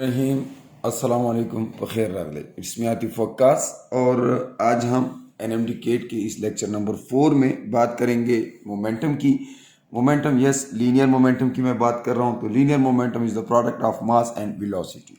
रहीम अस्सलाम वालेकुम बखैर रागले it's me Atif वक्कास। और आज हम एनएमडी केट के इस लेक्चर नंबर 4 में बात करेंगे मोमेंटम की। मोमेंटम, यस, लीनियर मोमेंटम की मैं बात कर रहा हूँ। तो linear momentum is the product of mass and velocity.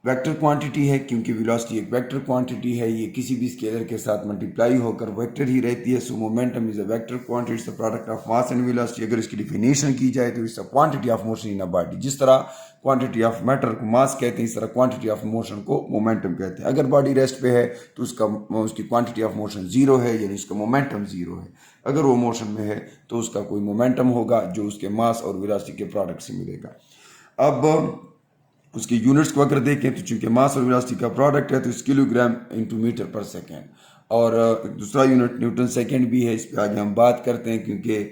Vector quantity है क्योंकि वेलोसिटी एक वेक्टर क्वांटिटी है, ये किसी भी स्केलर के साथ मल्टीप्लाई होकर वेक्टर ही रहती है। सो momentum is a vector quantity, it's the product of mass and velocity. अगर इसकी डिफिनेशन की जाए तो it's a quantity of motion in a body. जिस तरह क्वांटिटी ऑफ मैटर को मास कहते हैं, इस तरह क्वांटिटी ऑफ मोशन को मोमेंटम कहते हैं। अगर बॉडी रेस्ट पे है तो उसकी क्वांटिटी ऑफ मोशन जीरो है, यानी उसका मोमेंटम जीरो है। अगर वो मोशन में है तो उसका कोई मोमेंटम होगा जो उसके मास और वेलोसिटी के प्रोडक्ट से मिलेगा। अब उसके यूनिट्स को अगर देखें तो चूंकि मास और वेलोसिटी का प्रोडक्ट है तो इस किलोग्राम इंटू मीटर पर सेकेंड। और दूसरा यूनिट न्यूटन सेकेंड भी है, इस पर आगे हम बात करते हैं क्योंकि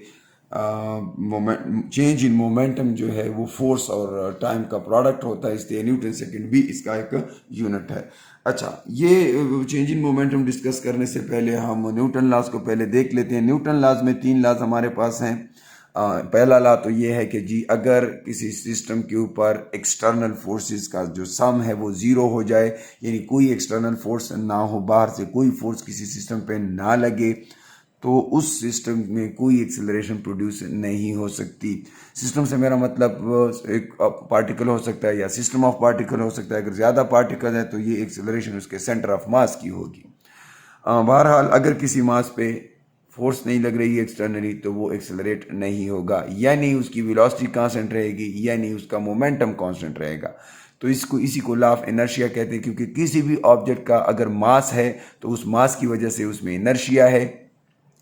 चेंज इन मोमेंटम जो है वो फोर्स और टाइम का प्रोडक्ट होता है, इसलिए न्यूटन सेकेंड भी इसका एक यूनिट है। अच्छा, ये चेंज इन मोमेंटम डिस्कस करने से पहले हम न्यूटन लॉज को पहले देख लेते हैं। न्यूटन लॉज में 3 लॉज हमारे पास हैं। पहला लॉ तो ये है कि जी अगर किसी सिस्टम के ऊपर एक्सटर्नल फोर्सेस का जो सम है वो ज़ीरो हो जाए, यानी कोई एक्सटर्नल फोर्स ना हो, बाहर से कोई फोर्स किसी सिस्टम पे ना लगे, तो उस सिस्टम में कोई एक्सेलरेशन प्रोड्यूस नहीं हो सकती। सिस्टम से मेरा मतलब एक पार्टिकल हो सकता है या सिस्टम ऑफ पार्टिकल हो सकता है। अगर ज़्यादा पार्टिकल है तो ये एक्सेलरेशन उसके सेंटर ऑफ मास की होगी। बहरहाल अगर किसी मास पे फोर्स नहीं लग रही है एक्सटर्नली तो वो एक्सेलरेट नहीं होगा, यानी उसकी वेलोसिटी कांस्टेंट रहेगी, यानी उसका मोमेंटम कांस्टेंट रहेगा। तो इसी को लॉ ऑफ इनर्शिया कहते हैं, क्योंकि किसी भी ऑब्जेक्ट का अगर मास है तो उस मास की वजह से उसमें इनर्शिया है,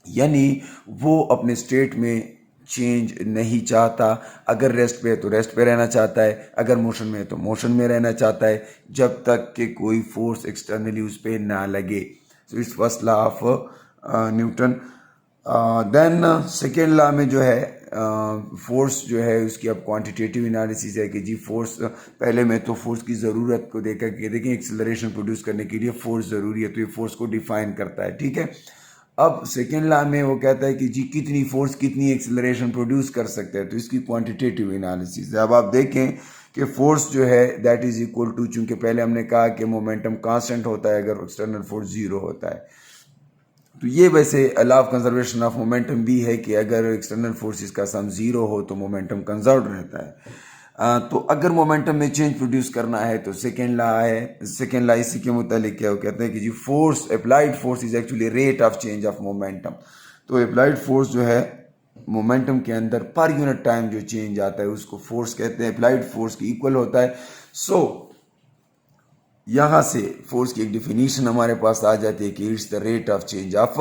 यानी वो अपने स्टेट में चेंज नहीं चाहता। अगर रेस्ट पे है तो रेस्ट पे रहना चाहता है, अगर मोशन में है तो मोशन में रहना चाहता है, जब तक कि कोई फोर्स एक्सटर्नली उस पर ना लगे। So it's first law of Newton. Then second law में जो है फोर्स जो है उसकी अब क्वांटिटेटिव एनालिसिस है कि जी फोर्स, पहले में तो फोर्स की ज़रूरत को देखा कि देखें एक्सेलरेशन प्रोड्यूस करने के लिए फोर्स ज़रूरी है, तो ये फोर्स को डिफाइन करता है, ठीक है। अब सेकेंड लॉ में वो कहता है कि जी कितनी फोर्स कितनी एक्सेलरेशन प्रोड्यूस कर सकते हैं, तो इसकी क्वांटिटेटिव एनालिसिस है। अब आप देखें कि फोर्स जो है दैट इज इक्वल टू, चूंकि पहले हमने कहा कि मोमेंटम कांस्टेंट होता है अगर एक्सटर्नल फोर्स जीरो होता है, तो ये वैसे law of conservation of momentum भी है कि अगर एक्सटर्नल फोर्सेस का सम जीरो हो तो मोमेंटम कंजर्व रहता है। तो अगर मोमेंटम में चेंज प्रोड्यूस करना है तो सेकेंड लॉ है। सेकेंड लॉ इसी के मुतालिक क्या वो कहते हैं कि जी force, applied force is actually rate of change of momentum. तो अप्लाइड फोर्स जो है मोमेंटम के अंदर पर यूनिट टाइम जो चेंज आता है उसको फोर्स कहते हैं, अप्लाइड फोर्स की इक्वल होता है। सो यहां से फोर्स की एक डिफिनीशन हमारे पास आ जाती है कि it's the rate of change of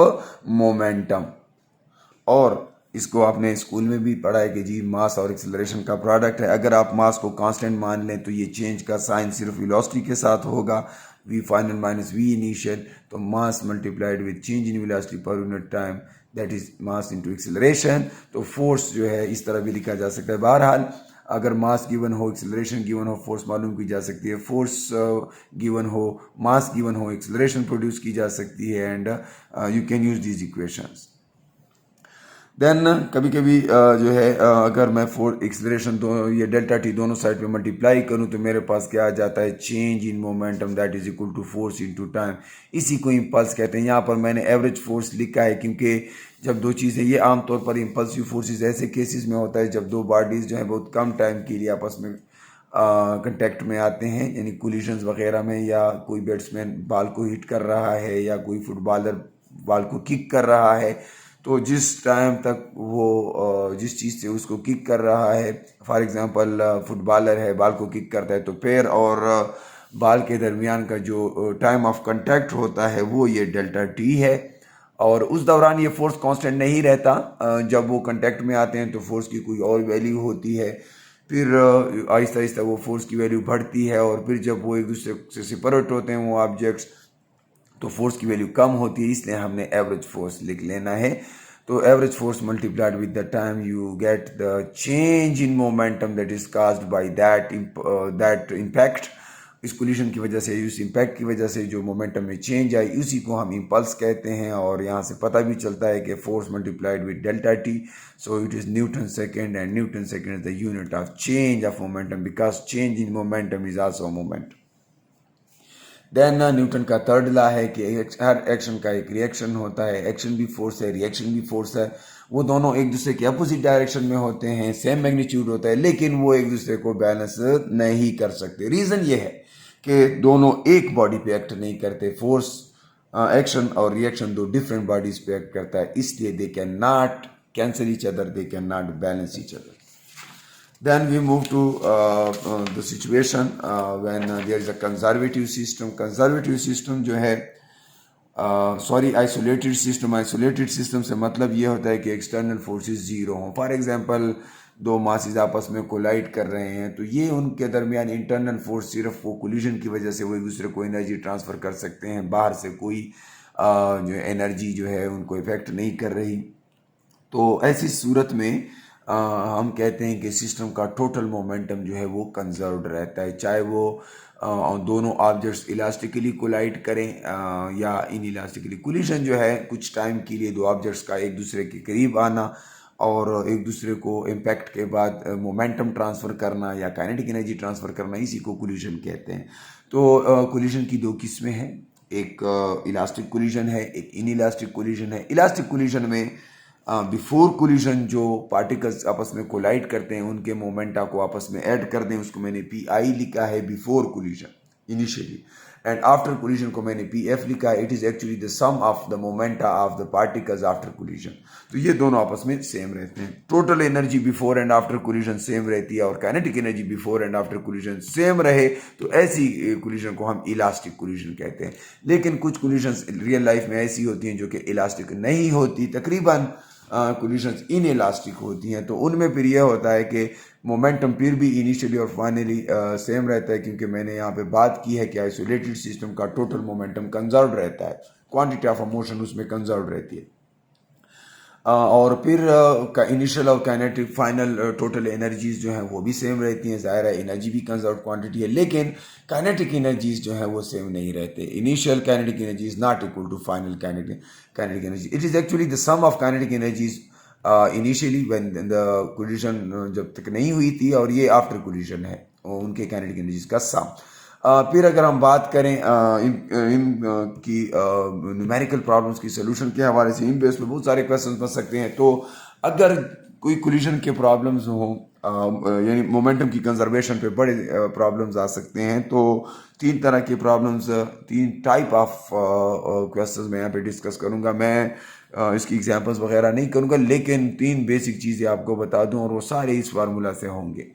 momentum. और इसको आपने स्कूल में भी पढ़ा है कि जी मास और एक्सेलरेशन का प्रोडक्ट है। अगर आप मास को कांस्टेंट मान लें तो ये चेंज का साइन सिर्फ वेलोसिटी के साथ होगा, v final minus v initial, तो mass multiplied with change in velocity पर unit time, that is mass into acceleration. तो फोर्स जो है इस तरह भी लिखा जा सकता है। बहरहाल अगर मास गिवन हो, एक्सेलरेशन गिवन हो, फोर्स मालूम की जा सकती है। फोर्स गिवन हो, मास गिवन हो, एक्सेलरेशन प्रोड्यूस की जा सकती है, and you can use these equations. Then कभी कभी जो है अगर मैं फोर एक्सेलरेशन दोनों ये डेल्टा टी दोनों साइड पे मल्टीप्लाई करूं तो मेरे पास क्या आ जाता है, change in momentum that is equal to force into time. इसी को इम्पल्स कहते हैं। यहाँ पर मैंने एवरेज फोर्स लिखा है क्योंकि जब दो चीज़ें, ये आमतौर पर इम्पल्सिव फोर्सेस ऐसे केसेस में होता है जब दो बॉडीज जो है बहुत कम टाइम के लिए आपस में कंटेक्ट में आते हैं, यानी कोलिजन्स वगैरह में, या कोई बैट्समैन बॉल को हिट कर रहा है या कोई फुटबॉलर बॉल को किक कर रहा है। तो जिस टाइम तक वो जिस चीज़ से उसको किक कर रहा है, फॉर एग्जांपल फुटबॉलर है बॉल को किक करता है, तो पैर और बॉल के दरमियान का जो टाइम ऑफ कांटेक्ट होता है वो ये डेल्टा टी है। और उस दौरान ये फोर्स कांस्टेंट नहीं रहता। जब वो कांटेक्ट में आते हैं तो फोर्स की कोई और वैल्यू होती है, फिर आहिस्ता आहिस्ता वो फोर्स की वैल्यू बढ़ती है, और फिर जब वो एक दूसरे से सेपरेट होते हैं वो ऑब्जेक्ट्स, तो फोर्स की वैल्यू कम होती है। इसलिए हमने एवरेज फोर्स लिख लेना है। तो average force multiplied with the time you get the change in momentum that is caused by that impact. इस कोलिशन की वजह से, इस इम्पैक्ट की वजह से जो मोमेंटम में चेंज आई, उसी को हम इम्पल्स कहते हैं। और यहाँ से पता भी चलता है कि force multiplied with delta T, so it is Newton second, and Newton second is the unit of change of momentum, because change in momentum is also moment. Then Newton का थर्ड लॉ है कि हर action का एक reaction होता है। Action भी force है, reaction भी फोर्स है। वो दोनों एक दूसरे के अपोजिट डायरेक्शन में होते हैं, सेम मैग्नीट्यूड होता है, लेकिन वो एक दूसरे को बैलेंस नहीं कर सकते। रीज़न ये है कि दोनों एक बॉडी पे एक्ट नहीं करते। फोर्स एक्शन और रिएक्शन दो डिफरेंट बॉडीज पे एक्ट करता है, इसलिए they can not cancel each other, they can not balance each other. Then we move to the situation when there is a conservative system. Conservative system जो है isolated system. Isolated system से मतलब ये होता है कि एक्सटर्नल फोर्सेस जीरो हों। For example दो मासेस आपस में कोलाइड कर रहे हैं, तो ये उनके दरमियान इंटरनल फोर्स, सिर्फ वो कोलिजन की वजह से वो एक दूसरे को एनर्जी ट्रांसफ़र कर सकते हैं, बाहर से कोई जो एनर्जी जो है उनको इफेक्ट नहीं कर रही। तो ऐसी सूरत में हम कहते हैं कि सिस्टम का टोटल मोमेंटम जो है वो कंजर्व्ड रहता है, चाहे वो दोनों ऑब्जेक्ट्स इलास्टिकली कोलाइड करें या इन इलास्टिकली। कोलिजन जो है कुछ टाइम के लिए दो ऑब्जेक्ट्स का एक दूसरे के करीब आना और एक दूसरे को इम्पैक्ट के बाद मोमेंटम ट्रांसफ़र करना या काइनेटिक एनर्जी ट्रांसफ़र करना, इसी को कोलिजन कहते हैं। तो कोलिजन की दो किस्में हैं, एक इलास्टिक कोलिजन है, एक इन इलास्टिक कोलिजन है। इलास्टिक कोलिजन में बिफोर कोलिजन जो पार्टिकल्स आपस में कोलाइड करते हैं उनके मोमेंटा को आपस में ऐड कर दें, उसको मैंने पी आई लिखा है before collision initially, and after collision को मैंने पी एफ लिखा है। It is actually the sum of the momenta of the particles after collision. तो ये दोनों आपस में सेम रहते हैं। Total energy before and after collision same रहती है, और kinetic energy before and after collision same रहे तो ऐसी कोलिजन को हम इलास्टिक कोलिजन कहते हैं। लेकिन कुछ कोलिजन्स रियल लाइफ में ऐसी होती हैं जो कि इलास्टिक नहीं होती, तकरीबन कोलिजन्स इन इलास्टिक होती हैं। तो उनमें फिर यह होता है कि मोमेंटम फिर भी इनिशियली और फाइनली सेम रहता है, क्योंकि मैंने यहाँ पे बात की है कि आइसोलेटेड सिस्टम का टोटल मोमेंटम कंजर्व रहता है, क्वांटिटी ऑफ मोशन उसमें कंजर्व रहती है। और फिर का इनिशियल और काइनेटिक फाइनल टोटल एनर्जीज जो हैं वो भी सेम रहती हैं। ज़ाहिर है एनर्जी भी कंजर्व क्वांटिटी है, लेकिन काइनेटिक एनर्जीज जो हैं वो सेम नहीं रहते। Initial kinetic energy is not equal to final kinetic energy. It is actually the sum of kinetic energies initially when the collision जब तक नहीं हुई थी, और ये आफ्टर कोलिजन है उनके काइनेटिक एनर्जीज का सम। फिर अगर हम बात करें की न्यूमेरिकल प्रॉब्लम्स की सोल्यूशन के हवाले से, इन बेस पे बहुत सारे क्वेश्चन बन सकते हैं। तो अगर कोई कोलिजन के प्रॉब्लम्स हों, यानी मोमेंटम की कंजर्वेशन पे बड़े प्रॉब्लम्स आ सकते हैं, तो तीन तरह के प्रॉब्लम्स, तीन टाइप ऑफ क्वेश्चंस मैं यहाँ पे डिस्कस करूँगा। मैं इसकी एग्जांपल्स वगैरह नहीं करूँगा, लेकिन तीन बेसिक चीज़ें आपको बता दूँ और वो सारे इस फार्मूला से होंगे।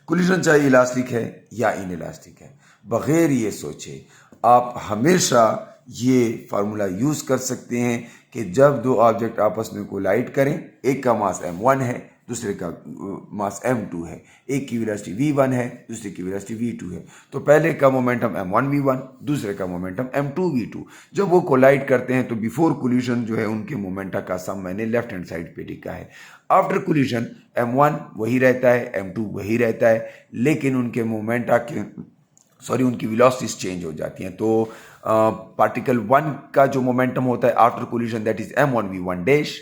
कोलिजन चाहे इलास्टिक है या इन इलास्टिक है, बगैर ये सोचे आप हमेशा ये फार्मूला यूज़ कर सकते हैं कि जब दो ऑब्जेक्ट आपस में कोलाइड करें, एक का मास m1 है, दूसरे का मास m2 है, एक की वेलोसिटी v1 है, दूसरे की वेलोसिटी v2 है, तो पहले का मोमेंटम m1 v1, दूसरे का मोमेंटम m2 v2। जब वो कोलाइड करते हैं तो बिफोर कोलिजन जो है उनके मोमेंटा का सम मैंने लेफ्ट हैंड साइड पे लिखा है। आफ्टर कोलिजन m1 वही रहता है, m2 वही रहता है, लेकिन उनके मोमेंटा के उनकी वेलोसिटीज चेंज हो जाती हैं। तो पार्टिकल 1 का जो मोमेंटम होता है after collision that is m1 v1 dash,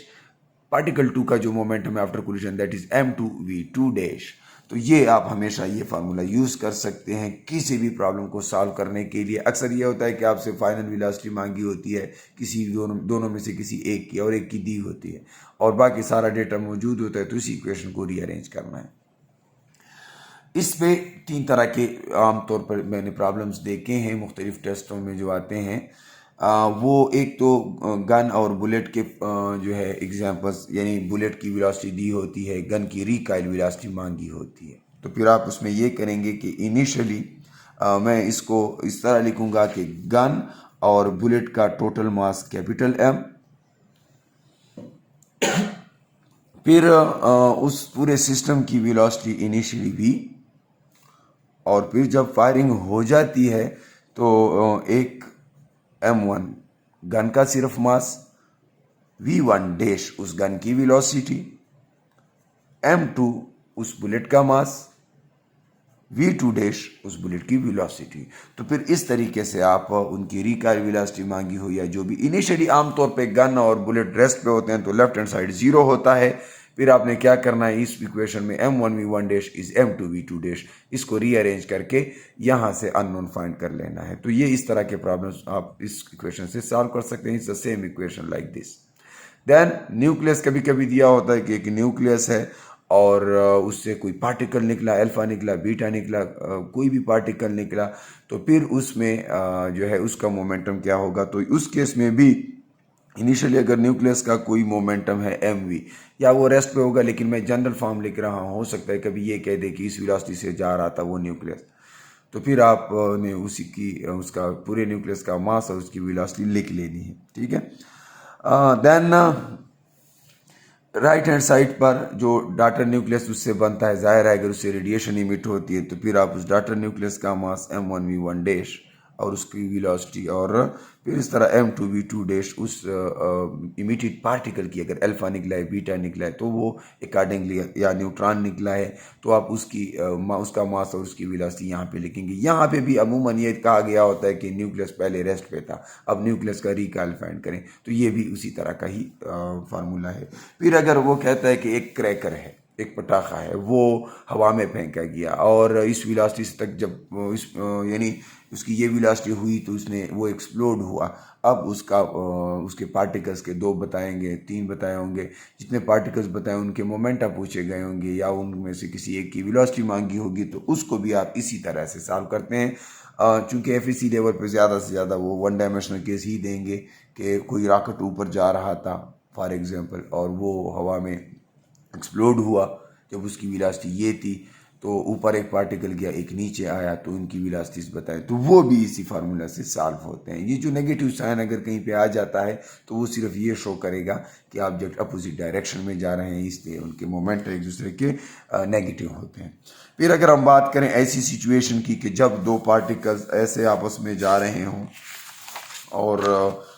particle 2 का जो मोमेंटम है after collision that is m2 v2 dash. तो ये आप हमेशा ये फार्मूला यूज़ कर सकते हैं किसी भी प्रॉब्लम को सॉल्व करने के लिए। अक्सर ये होता है कि आपसे फाइनल वेलोसिटी मांगी होती है किसी दोनों में से किसी एक की, और एक की दी होती है और बाकी सारा डेटा मौजूद होता है, तो इसी इक्वेशन को रीअरेंज करना है। इस पे तीन तरह के आमतौर पर मैंने प्रॉब्लम्स देखे हैं मुख्तलिफ टेस्टों में जो आते हैं। वो एक तो गन और बुलेट के जो है एग्जांपल्स, यानी बुलेट की वेलोसिटी दी होती है, गन की रिकॉइल वेलोसिटी मांगी होती है। तो फिर आप उसमें ये करेंगे कि इनिशियली मैं इसको इस तरह लिखूंगा कि गन और बुलेट का टोटल मास कैपिटल M, फिर उस पूरे सिस्टम की वेलोसिटी इनिशियली v, और फिर जब फायरिंग हो जाती है तो एक m1 गन का सिर्फ मास, v1 डैश उस गन की वेलोसिटी, m2 उस बुलेट का मास, v2 डैश उस बुलेट की वेलोसिटी। तो फिर इस तरीके से आप उनकी रिकॉइल वेलोसिटी मांगी हो या जो भी, इनिशियली आमतौर पे गन और बुलेट रेस्ट पे होते हैं तो लेफ्ट हैंड साइड 0 होता है। फिर आपने क्या करना है, इस इक्वेशन में m1v1 dash is m2v2 dash, इसको रीअरेंज करके यहाँ से अननोन फाइंड कर लेना है। तो ये इस तरह के प्रॉब्लम्स आप इस इक्वेशन से सॉल्व कर सकते हैं। It's the same equation like this. Then nucleus कभी कभी दिया होता है कि एक न्यूक्लियस है और उससे कोई पार्टिकल निकला, अल्फा निकला, बीटा निकला, कोई भी पार्टिकल निकला, तो फिर उसमें जो है उसका मोमेंटम क्या होगा। तो उस केस में भी इनिशियली अगर न्यूक्लियस का कोई मोमेंटम है mv, या वो रेस्ट पे होगा, लेकिन मैं जनरल फॉर्म लिख रहा हूँ, हो सकता है कभी ये कह दे कि इस वेलोसिटी से जा रहा था वो न्यूक्लियस, तो फिर आपने उसी की उसका पूरे न्यूक्लियस का मास और उसकी वेलोसिटी लिख लेनी है, ठीक है। देन राइट हैंड साइड पर जो डाटर न्यूक्लियस उससे बनता है, जाहिर है अगर उससे रेडिएशन इमिट होती है तो फिर आप उस डाटर न्यूक्लियस का मास m1v1 डैश और उसकी वेलोसिटी, और फिर इस तरह m2v2 डैश उस इमिटेड पार्टिकल की, अगर अल्फा निकला है, बीटा निकला है तो वो अकॉर्डिंगली, या न्यूट्रॉन निकला है तो आप उसकी उसका मास और उसकी वेलोसिटी यहाँ पे लिखेंगे। यहाँ पे भी अमूमन ये कहा गया होता है कि न्यूक्लियस पहले रेस्ट पे था, अब न्यूक्लियस का रिकॉइल फाइंड करें, तो ये भी उसी तरह का ही फार्मूला है। फिर अगर वो कहता है कि एक क्रैकर है, एक पटाखा है, वो हवा में फेंका गया और इस वेलोसिटी तक जब इस यानी उसकी ये वेलोसिटी हुई तो उसने वो एक्सप्लोड हुआ। अब उसका उसके पार्टिकल्स के 2 बताएंगे, 3 बताए होंगे, जितने पार्टिकल्स बताए उनके मोमेंटा पूछे गए होंगे या उनमें से किसी एक की वेलोसिटी मांगी होगी, तो उसको भी आप इसी तरह से सॉल्व करते हैं। चूँकि एफईसी लेवल पे ज़्यादा से ज़्यादा वो 1 डायमेंशनल केस ही देंगे कि कोई रॉकेट ऊपर जा रहा था फॉर एग्जांपल और वो हवा में एक्सप्लोड हुआ, जब उसकी वेलोसिटी ये थी तो ऊपर एक पार्टिकल गया, एक नीचे आया, तो उनकी वेलोसिटीज बताए, तो वो भी इसी फार्मूला से सॉल्व होते हैं। ये जो नेगेटिव साइन अगर कहीं पे आ जाता है तो वो सिर्फ ये शो करेगा कि ऑब्जेक्ट अपोजिट डायरेक्शन में जा रहे हैं, इसलिए उनके मोमेंट एक दूसरे के नेगेटिव होते हैं। फिर अगर हम बात करें ऐसी सिचुएशन की कि जब 2 पार्टिकल्स ऐसे आपस में जा रहे हों और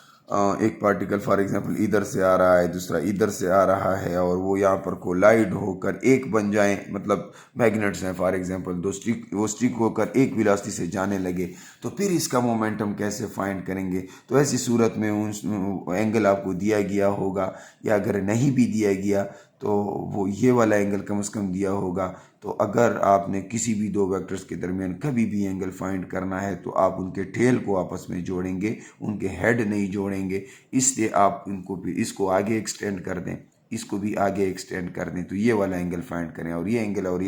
एक पार्टिकल फॉर एग्जांपल इधर से आ रहा है, दूसरा इधर से आ रहा है, और वो यहाँ पर कोलाइड होकर एक बन जाएं, मतलब मैग्नेट्स हैं फॉर एग्जांपल, वो स्टिक होकर एक वेलोसिटी से जाने लगे, तो फिर इसका मोमेंटम कैसे फाइंड करेंगे। तो ऐसी सूरत में उन एंगल आपको दिया गया होगा, या अगर नहीं भी दिया गया तो वो ये वाला एंगल कम से कम दिया होगा। तो अगर आपने किसी भी 2 वेक्टर्स के दरमियान कभी भी एंगल फाइंड करना है तो आप उनके टेल को आपस में जोड़ेंगे, उनके हेड नहीं जोड़ेंगे, इसलिए आप इनको भी इसको आगे एक्सटेंड कर दें, इसको भी आगे एक्सटेंड कर दें, तो ये वाला एंगल फाइंड करें, और ये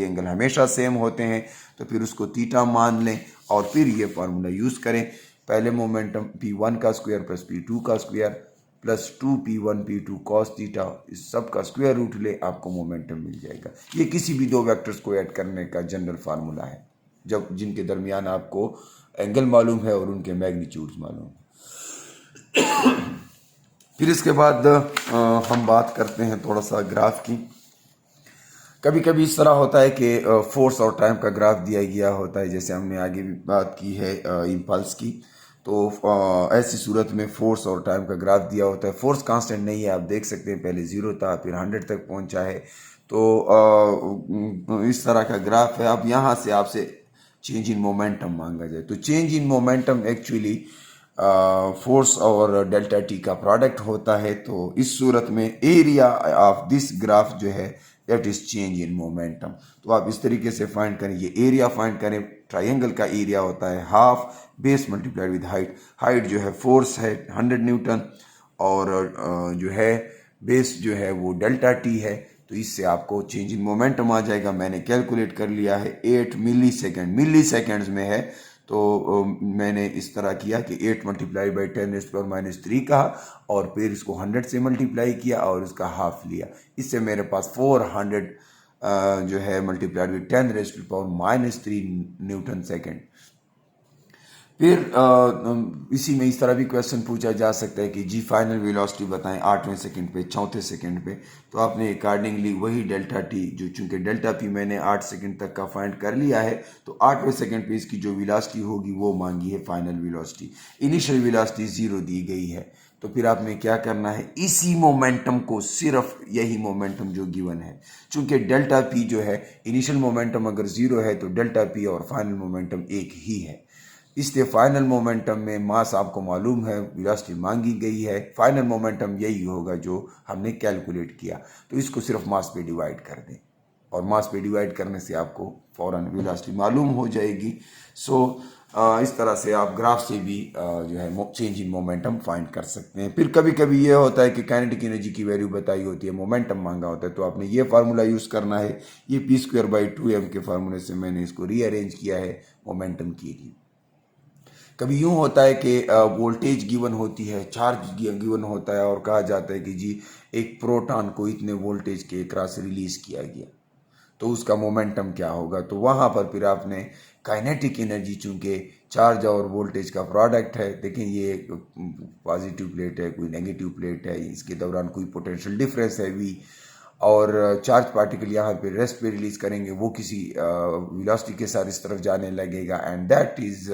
एंगल हमेशा सेम होते हैं, तो फिर उसको थीटा मान लें और फिर ये फार्मूला यूज़ करें। पहले मोमेंटम p1 का स्क्वायर प्लस p2 का square plus 2p1 p2 cos theta, इस सब का स्क्वायर रूट ले, आपको मोमेंटम मिल जाएगा। ये किसी भी 2 वेक्टर्स को ऐड करने का जनरल फार्मूला है, जब जिनके दरमियान आपको एंगल मालूम है और उनके मैग्नीट्यूड्स मालूम है। फिर इसके बाद हम बात करते हैं थोड़ा सा ग्राफ की। कभी कभी इस तरह होता है कि फोर्स और टाइम का ग्राफ दिया गया होता है, जैसे हमने आगे भी बात की है इम्पल्स की, तो ऐसी सूरत में फोर्स और टाइम का ग्राफ दिया होता है। फोर्स कांस्टेंट नहीं है, आप देख सकते हैं, पहले 0 था फिर 100 तक पहुंचा है, तो इस तरह का ग्राफ है। अब यहाँ से आपसे चेंज इन मोमेंटम मांगा जाए, तो change in momentum actually force और डेल्टा टी का प्रोडक्ट होता है। तो इस सूरत में एरिया ऑफ दिस ग्राफ जो है that is change in momentum. तो आप इस तरीके से फाइंड करें, ये एरिया फाइंड करें। ट्रायंगल का एरिया होता है half base multiplied with height. Height जो है फोर्स है 100 न्यूटन, और जो है बेस जो है वो डेल्टा टी है, तो इससे आपको चेंज इन मोमेंटम आ जाएगा। मैंने कैलकुलेट कर लिया है 8 मिली सेकेंड्स में है, तो मैंने इस तरह किया कि 8 मल्टीप्लाई बाई 10⁻³ कहा और फिर इसको 100 से मल्टीप्लाई किया और इसका हाफ लिया। इससे मेरे पास 400 जो है मल्टीप्लाइड विद 10⁻³ न्यूटन सेकेंड। फिर इसी में इस तरह भी क्वेश्चन पूछा जा सकता है कि जी फाइनल वेलोसिटी बताएं 8वें सेकंड पे, 4थे सेकंड पे, तो आपने अकॉर्डिंगली वही डेल्टा टी, जो चूंकि डेल्टा पी मैंने 8 सेकंड तक का फाइंड कर लिया है, तो 8वें सेकंड पे इसकी जो वेलोसिटी होगी वो मांगी है फाइनल वेलोसिटी। इनिशियल वेलोसिटी 0 दी गई है, तो फिर आपने क्या करना है, इसी मोमेंटम को, सिर्फ यही मोमेंटम जो गिवन है, चूंकि डेल्टा पी जो है, इनिशियल मोमेंटम अगर जीरो है तो डेल्टा पी और फाइनल मोमेंटम एक ही है, इसलिए फाइनल मोमेंटम में मास आपको मालूम है, वेलोसिटी मांगी गई है, फाइनल मोमेंटम यही होगा जो हमने कैलकुलेट किया, तो इसको सिर्फ मास पे डिवाइड कर दें और मास पे डिवाइड करने से आपको फौरन वेलोसिटी मालूम हो जाएगी। सो इस तरह से आप ग्राफ से भी जो है चेंज इन मोमेंटम फाइंड कर सकते हैं। फिर कभी कभी ये होता है कि काइनेटिक एनर्जी की वैल्यू बताई होती है, मोमेंटम मांगा होता है, तो आपने ये फार्मूला यूज़ करना है। ये p²/2m के फार्मूले से मैंने इसको रीअरेंज किया है मोमेंटम के लिए। कभी यूँ होता है कि वोल्टेज गिवन होती है, चार्ज गिवन होता है और कहा जाता है कि जी एक प्रोटॉन को इतने वोल्टेज के क्रॉस रिलीज किया गया, तो उसका मोमेंटम क्या होगा। तो वहाँ पर फिर आपने काइनेटिक एनर्जी, चूंकि चार्ज और वोल्टेज का प्रोडक्ट है, देखें ये पॉजिटिव प्लेट है, कोई नेगेटिव प्लेट है, इसके दौरान कोई पोटेंशियल डिफरेंस है v, और चार्ज पार्टिकल यहाँ पे रेस्ट पे रिलीज करेंगे, वो किसी वेलोसिटी के साथ इस तरफ जाने लगेगा, एंड दैट इज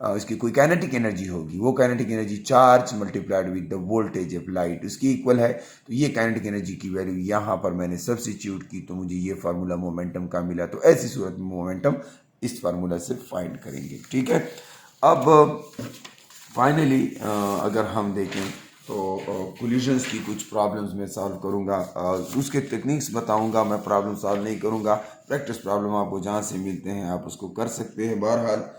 इसकी कोई काइनेटिक एनर्जी होगी, वो kinetic energy charge multiplied with the voltage applied उसकी इक्वल है। तो ये काइनेटिक एनर्जी की वैल्यू यहाँ पर मैंने सब्स्टिट्यूट की, तो मुझे ये फार्मूला मोमेंटम का मिला। तो ऐसी सूरत में मोमेंटम इस फार्मूला से फाइंड करेंगे, ठीक है। अब फाइनली अगर हम देखें तो कोलिजन्स की कुछ प्रॉब्लम्स मैं सॉल्व करूंगा, उसके टेक्निक्स बताऊंगा, मैं प्रॉब्लम सॉल्व नहीं करूंगा। प्रैक्टिस प्रॉब्लम आपको जहां से मिलते हैं आप उसको कर सकते हैं। बहरहाल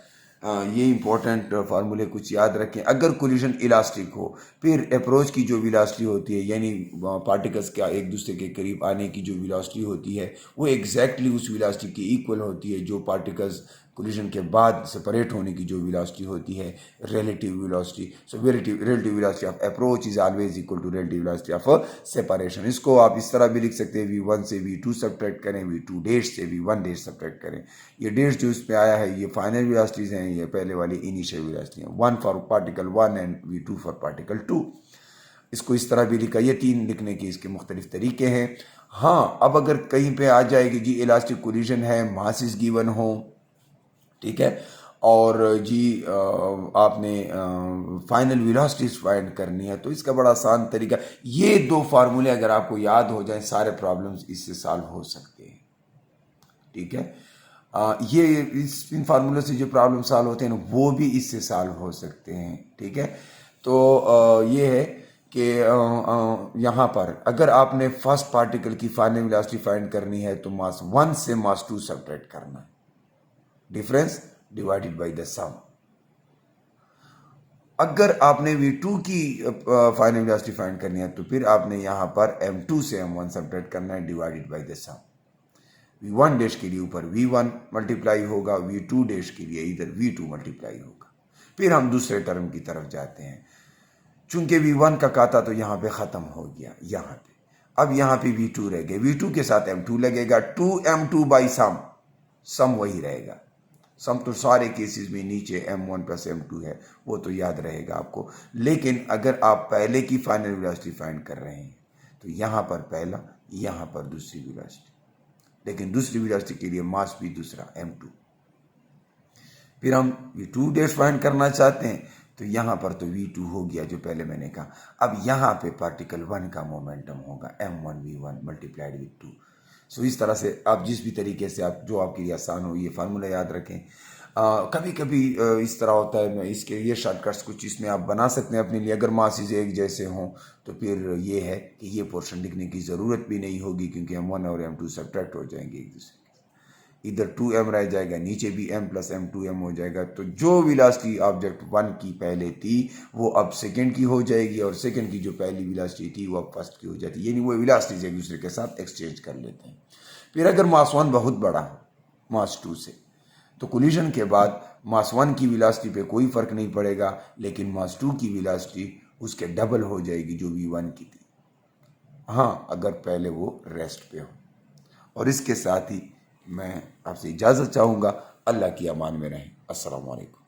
ये इंपॉर्टेंट फार्मूले कुछ याद रखें। अगर कोलिजन इलास्टिक हो, फिर अप्रोच की जो वेलोसिटी होती है, यानी पार्टिकल्स का एक दूसरे के करीब आने की जो वेलोसिटी होती है, वो एग्जैक्टली उस वेलोसिटी की इक्वल होती है जो पार्टिकल्स कोलिजन के बाद सेपरेट होने की जो वेलोसिटी होती है, relative velocity. So relative velocity of approach is always equal to relative velocity of separation. इसको आप इस तरह भी लिख सकते हैं, v1 से v2 सब्ट्रैक्ट करें, v2 डैश से v1 डैश सब्ट्रैक्ट करें। ये डैश जो इसमें आया है ये फाइनल वेलोसिटीज हैं, ये पहले वाली इनिशियल वेलोसिटी हैं, 1 for particle 1 and v2 for particle 2। इसको इस तरह भी लिखा, ये 3 लिखने के इसके मुख्तलिफ तरीके हैं। हाँ, अब अगर कहीं पे आ जाएगी जी इलास्टिक कोलिजन है, मासेस गिवन हो, ठीक है, और जी आपने फाइनल वेलोसिटीज फाइंड करनी है, तो इसका बड़ा आसान तरीका, ये 2 फार्मूले अगर आपको याद हो जाएं, सारे प्रॉब्लम्स इससे सॉल्व हो सकते हैं, ठीक है। ये इन फार्मूले से जो प्रॉब्लम सॉल्व होते हैं ना, वो भी इससे सॉल्व हो सकते हैं, ठीक है। तो ये है कि यहाँ पर अगर आपने फर्स्ट पार्टिकल की फाइनल वेलोसिटी फाइंड करनी है तो मास 1 से मास 2 सब्ट्रैक्ट करना है, डिफरेंस डिवाइडेड बाय द सम। अगर आपने v2 की फाइनल वेलोसिटी फाइंड करनी है तो फिर आपने यहाँ पर m2 से m1 सब्ट्रैक्ट करना है, divided by the sum. v1 dash के लिए ऊपर v1 मल्टीप्लाई होगा, v2 डैश के लिए इधर v2 मल्टीप्लाई होगा। फिर हम दूसरे टर्म की तरफ जाते हैं, चूंकि v1 का काता तो यहाँ पे ख़त्म हो गया, यहाँ पे अब यहाँ पे v2 रह गए, v2 के साथ m2 लगेगा, 2m2 बाई सम वही रहेगा। सम तो सारे केसेस में नीचे m1 प्लस m2 है, वो तो याद रहेगा आपको। लेकिन अगर आप पहले की फाइनल वेलोसिटी फाइंड कर रहे हैं तो यहाँ पर पहला, यहाँ पर दूसरी वेलोसिटी, लेकिन दूसरी वेलोसिटी के लिए मास भी दूसरा m2। फिर हम v2 डैश फाइंड करना चाहते हैं तो यहाँ पर तो v2 हो गया जो पहले मैंने कहा। अब यहाँ पे पार्टिकल 1 का मोमेंटम होगा m1v1 मल्टीप्लाइड विद 2। सो इस तरह से आप जिस भी तरीके से आप जो आपके लिए आसान हो ये फार्मूला याद रखें। कभी कभी इस तरह होता है, मैं इसके लिए शॉर्टकट्स कुछ इसमें आप बना सकते हैं अपने लिए। अगर मासेस एक जैसे हों तो फिर ये है कि ये पोर्शन लिखने की ज़रूरत भी नहीं होगी, क्योंकि m1 और m2 सब्ट्रैक्ट हो जाएंगे एक दूसरे, इधर 2m रह जाएगा, नीचे भी m प्लस m2m हो जाएगा। तो जो वेलोसिटी ऑब्जेक्ट 1 की पहले थी वो अब सेकंड की हो जाएगी, और सेकंड की जो पहली वेलोसिटी थी वो अब फर्स्ट की हो जाती है, यानी वो वेलोसिटीज एक दूसरे के साथ एक्सचेंज कर लेते हैं। फिर अगर मास 1 बहुत बड़ा हो मास 2 से, तो कोलिजन के बाद मास 1 की वेलोसिटी पे कोई फर्क नहीं पड़ेगा, लेकिन मास 2 की वेलोसिटी उसके डबल हो जाएगी जो v1 की थी। हाँ, अगर पहले वो रेस्ट पे हो। और इसके साथ ही मैं आपसे इजाज़त चाहूँगा। अल्लाह की अमान में रहें। अस्सलाम वालेकुम।